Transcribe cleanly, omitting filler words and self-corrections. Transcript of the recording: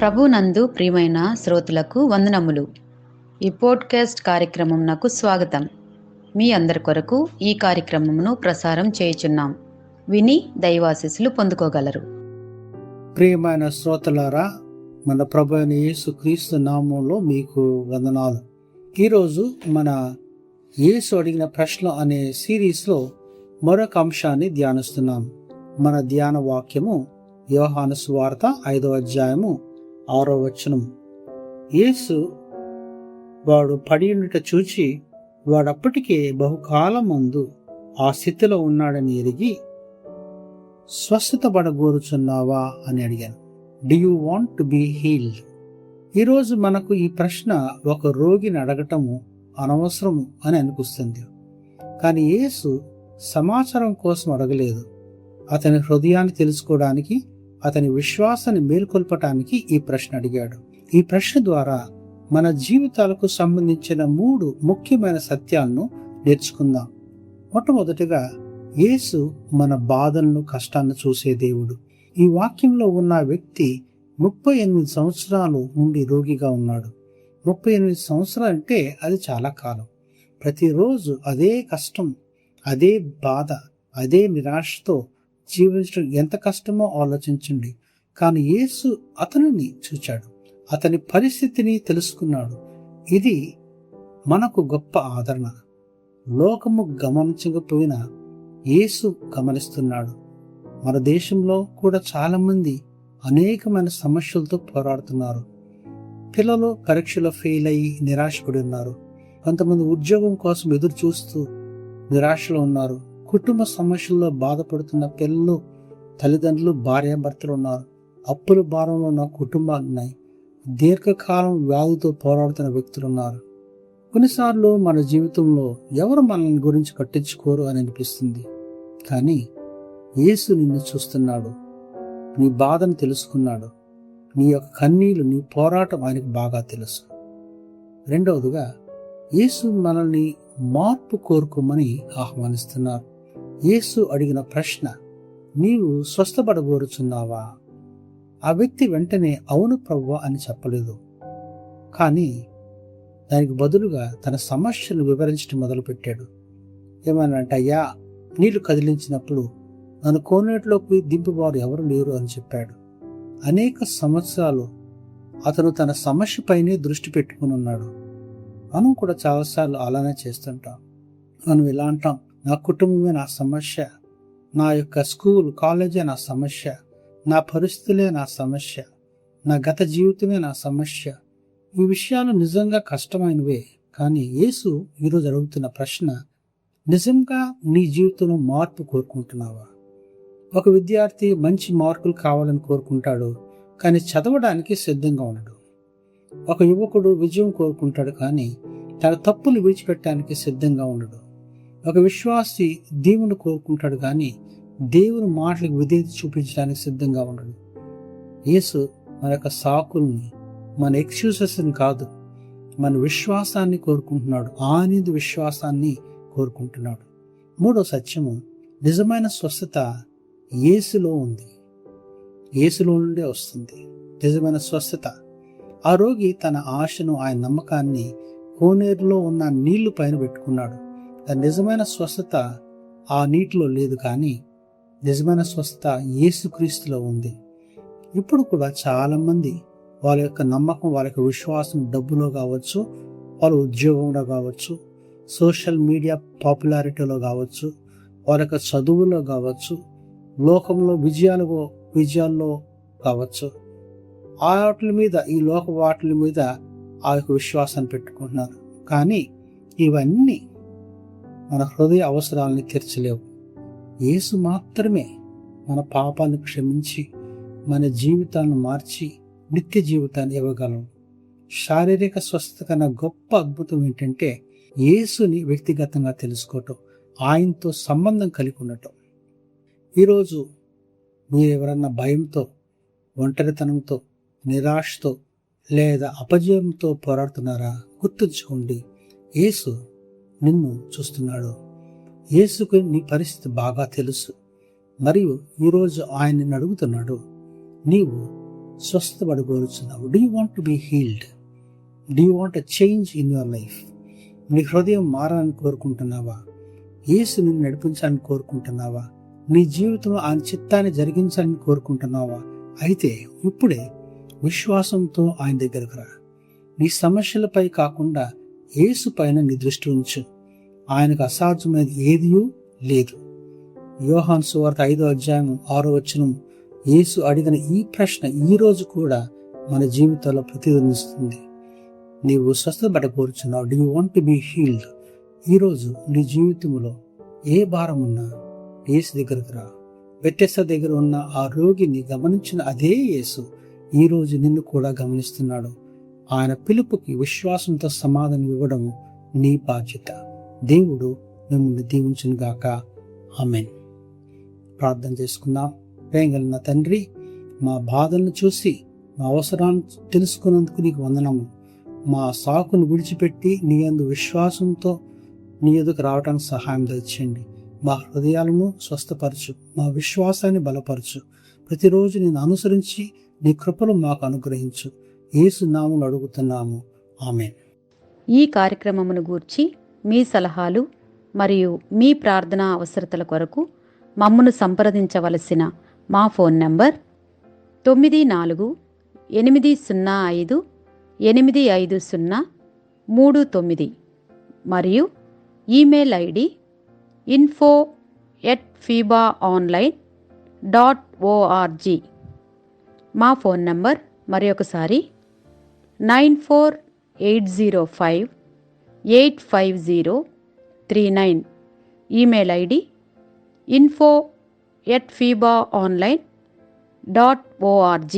ప్రభునందు ప్రియమైన శ్రోతలకు వందనములు. ఈ పోడ్కాస్ట్ కార్యక్రమం నాకు స్వాగతం. మీ అందరి కొరకు ఈ కార్యక్రమమును ప్రసారం చేయుచున్నాం. విని దైవాశీస్సులు పొందుకోగలరు. ప్రియమైన శ్రోతలారా, మన ప్రభు అయిన యేసు క్రీస్తు నామంలో మీకు వందనాలు. ఈరోజు మన యేసు అడిగిన ప్రశ్న అనే సిరీస్లో మరొక అంశాన్ని ధ్యానిస్తున్నాం. మన ధ్యాన వాక్యము యోహాను సువార్త 5వ అధ్యాయము 6వ వచనం. యేసు వాడు పడి ఉండుట చూచి వాడప్పటికే బహుకాలం ముందు ఆ స్థితిలో ఉన్నాడని ఎరిగి, స్వస్థత పడగోరుచున్నావా అని అడిగాను. Do you want to be healed? ఈరోజు మనకు ఈ ప్రశ్న ఒక రోగిని అడగటము అనవసరము అని అనిపిస్తుంది. కానీ యేసు సమాచారం కోసం అడగలేదు. అతని హృదయాన్ని తెలుసుకోవడానికి, అతని విశ్వాసాన్ని మేల్కొల్పటానికి ఈ ప్రశ్న అడిగాడు. ఈ ప్రశ్న ద్వారా మన జీవితాలకు సంబంధించిన 3 ముఖ్యమైన సత్యాలను నేర్చుకుందాం. మొట్టమొదటిగా, యేసు మన బాధలను, కష్టాన్ని చూసే దేవుడు. ఈ వాక్యంలో ఉన్న వ్యక్తి 38 సంవత్సరాలు నుండి రోగిగా ఉన్నాడు. 38 సంవత్సరాలు అంటే అది చాలా కాలం. ప్రతిరోజు అదే కష్టం, అదే బాధ, అదే నిరాశతో జీవించడం ఎంత కష్టమో ఆలోచించండి. కానీ యేసు అతనిని చూచాడు, అతని పరిస్థితిని తెలుసుకున్నాడు. ఇది మనకు గొప్ప ఆదరణ. లోకము గమనించకపోయినా యేసు గమనిస్తున్నాడు. మన దేశంలో కూడా చాలా మంది అనేకమైన సమస్యలతో పోరాడుతున్నారు. పిల్లలు పరీక్షలో ఫెయిల్ అయ్యి నిరాశపడి ఉన్నారు. కొంతమంది ఉద్యోగం కోసం ఎదురు చూస్తూ నిరాశలో ఉన్నారు. కుటుంబ సమస్యల్లో బాధపడుతున్న పిల్లలు, తల్లిదండ్రులు, భార్యాభర్తలు ఉన్నారు. అప్పుల భారంలో ఉన్న కుటుంబాలు ఉన్నాయి. దీర్ఘకాలం వ్యాధితో పోరాడుతున్న వ్యక్తులు ఉన్నారు. కొన్నిసార్లు మన జీవితంలో ఎవరు మనల్ని గురించి పట్టించుకోరు అని అనిపిస్తుంది. కానీ యేసు నిన్ను చూస్తున్నాడు, నీ బాధను తెలుసుకున్నాడు. నీ యొక్క కన్నీళ్లు, నీ పోరాటం ఆయనకు బాగా తెలుసు. రెండవదిగా, యేసు మనల్ని మార్పు కోరుకోమని ఆహ్వానిస్తున్నారు. యేసు అడిగిన ప్రశ్న, నీవు స్వస్థపడగోరుచున్నావా? ఆ వ్యక్తి వెంటనే అవును ప్రభువా అని చెప్పలేదు. కానీ దానికి బదులుగా తన సమస్యను వివరించడం మొదలుపెట్టాడు. ఏమనంటే, అయ్యా, నీళ్లు కదిలించినప్పుడు నన్ను కోనేటిలోకి దింపువారు ఎవరు లేరు అని చెప్పాడు. అనేక సంవత్సరాలు అతను తన సమస్యపైనే దృష్టి పెట్టుకుని ఉన్నాడు. మనం కూడా చాలాసార్లు అలానే చేస్తుంటాం. మనం ఇలా అంటాం, నా కుటుంబమే నా సమస్య, నా యొక్క స్కూల్, కాలేజే నా సమస్య, నా పరిస్థితులే నా సమస్య, నా గత జీవితమే నా సమస్య. ఈ విషయాలు నిజంగా కష్టమైనవే. కానీ యేసు ఈరోజు అడుగుతున్న ప్రశ్న, నిజంగా నీ జీవితంలో మార్పు కోరుకుంటున్నావా? ఒక విద్యార్థి మంచి మార్కులు కావాలని కోరుకుంటాడు, కానీ చదవడానికి సిద్ధంగా ఉండడు. ఒక యువకుడు విజయం కోరుకుంటాడు, కానీ తన తప్పులు విడిచిపెట్టడానికి సిద్ధంగా ఉండడు. ఒక విశ్వాసి దేవుని కోరుకుంటాడు, కానీ దేవుని మాటలకు విధేయత చూపించడానికి సిద్ధంగా ఉండడు. యేసు మన యొక్క సాకుల్ని, మన ఎక్స్క్యూజెస్ని కాదు, మన విశ్వాసాన్ని కోరుకుంటున్నాడు. ఆనంద విశ్వాసాన్ని కోరుకుంటున్నాడు. మూడో సత్యము, నిజమైన స్వస్థత యేసులో ఉంది. యేసులో నుండే వస్తుంది నిజమైన స్వస్థత. ఆ రోగి తన ఆశను, ఆయన నమ్మకాన్ని కోనేరులో ఉన్న నీళ్లు పైన పెట్టుకున్నాడు. నిజమైన స్వస్థత ఆ నీటిలో లేదు, కానీ నిజమైన స్వస్థత యేసుక్రీస్తులో ఉంది. ఇప్పుడు కూడా చాలా మంది వాళ్ళ యొక్క నమ్మకం, వాళ్ళ యొక్క విశ్వాసం డబ్బులో కావచ్చు, వాళ్ళ ఉద్యోగంలో కావచ్చు, సోషల్ మీడియా పాపులారిటీలో కావచ్చు, వాళ్ళ యొక్క చదువులో కావచ్చు, లోకంలో విజయాల్లో కావచ్చు, వాటి మీద, ఈ లోక వాటి మీద ఆ యొక్క విశ్వాసాన్ని పెట్టుకుంటున్నారు. కానీ ఇవన్నీ మన హృదయ అవసరాలని తీర్చలేవు. యేసు మాత్రమే మన పాపాలను క్షమించి మన జీవితాలను మార్చి నిత్య జీవితాన్ని ఇవ్వగలరు. శారీరక స్వస్థత కన్నా గొప్ప అద్భుతం ఏంటంటే యేసుని వ్యక్తిగతంగా తెలుసుకోవటం, ఆయనతో సంబంధం కలిగి ఉండటం. ఈరోజు మీరు ఎవరన్నా భయంతో, ఒంటరితనంతో, నిరాశతో లేదా అపజయంతో పోరాడుతున్నారా? గుర్తుంచుకోండి, యేసు నిన్ను చూస్తున్నాడు. యేసుకు నీ పరిస్థితి బాగా తెలుసు. మరియు ఈరోజు ఆయన నిన్ను అడుగుతున్నాడు, నీవు స్వస్థపడి కోరుచున్నావు? Do you want to be healed? Do you want a change in your life? నీ హృదయం మారాలని కోరుకుంటున్నావా? యేసు నిన్ను నడిపించాలని కోరుకుంటున్నావా? నీ జీవితంలో ఆయన చిత్తాన్ని జరిగించాలని కోరుకుంటున్నావా? అయితే ఇప్పుడే విశ్వాసంతో ఆయన దగ్గరకు రా. నీ సమస్యలపై కాకుండా యేసు పైన నీ దృష్టి ఉంచు. ఆయనకు అసాధ్యమైనది ఏదీ లేదు. యోహాను సువార్త 5వ అధ్యాయం 6వ వచనం యేసు అడిగిన ఈ ప్రశ్న ఈ రోజు కూడా మన జీవితాల్లో ప్రతిధ్వనిస్తుంది. నీవు స్వస్థపడ కోరుచున్నావు. Do you want to be healed? ఈరోజు నీ జీవితంలో ఏ భారం ఉన్నా యేసు దగ్గరకు రా. బెతెస్దా దగ్గర ఉన్న ఆ రోగిని గమనించిన అదే యేసు ఈరోజు నిన్ను కూడా గమనిస్తున్నాడు. ఆయన పిలుపుకి విశ్వాసంతో సమాధానం ఇవ్వడం నీ బాధ్యత. దేవుడు మిమ్మల్ని దీవించును గాక. ఆమేన్. ప్రార్థన చేసుకుందాం. ప్రేమగలిగిన తండ్రి, మా బాధలను చూసి మా అవసరాన్ని తెలుసుకున్నందుకు నీకు వందనము. మా సాకును విడిచిపెట్టి నీ యందు విశ్వాసంతో నీ ఎదుకు రావడానికి సహాయం దయచేయండి. మా హృదయాలను స్వస్థపరచు, మా విశ్వాసాన్ని బలపరచు. ప్రతిరోజు నేను అనుసరించి నీ కృపను మాకు అనుగ్రహించు. యేసు నామములో అడుగుతున్నాము. ఆమేన్. ఈ కార్యక్రమమును గూర్చి మీ సలహాలు మరియు మీ ప్రార్థనా అవసరతల కొరకు మమ్మను సంప్రదించవలసిన మా ఫోన్ నంబర్ 944585085039 మరియు ఈమెయిల్ ఐడి info@fibaonline.org. మా ఫోన్ నంబర్ మరొకసారి 9480585039. Email ID info@fibaonline.org.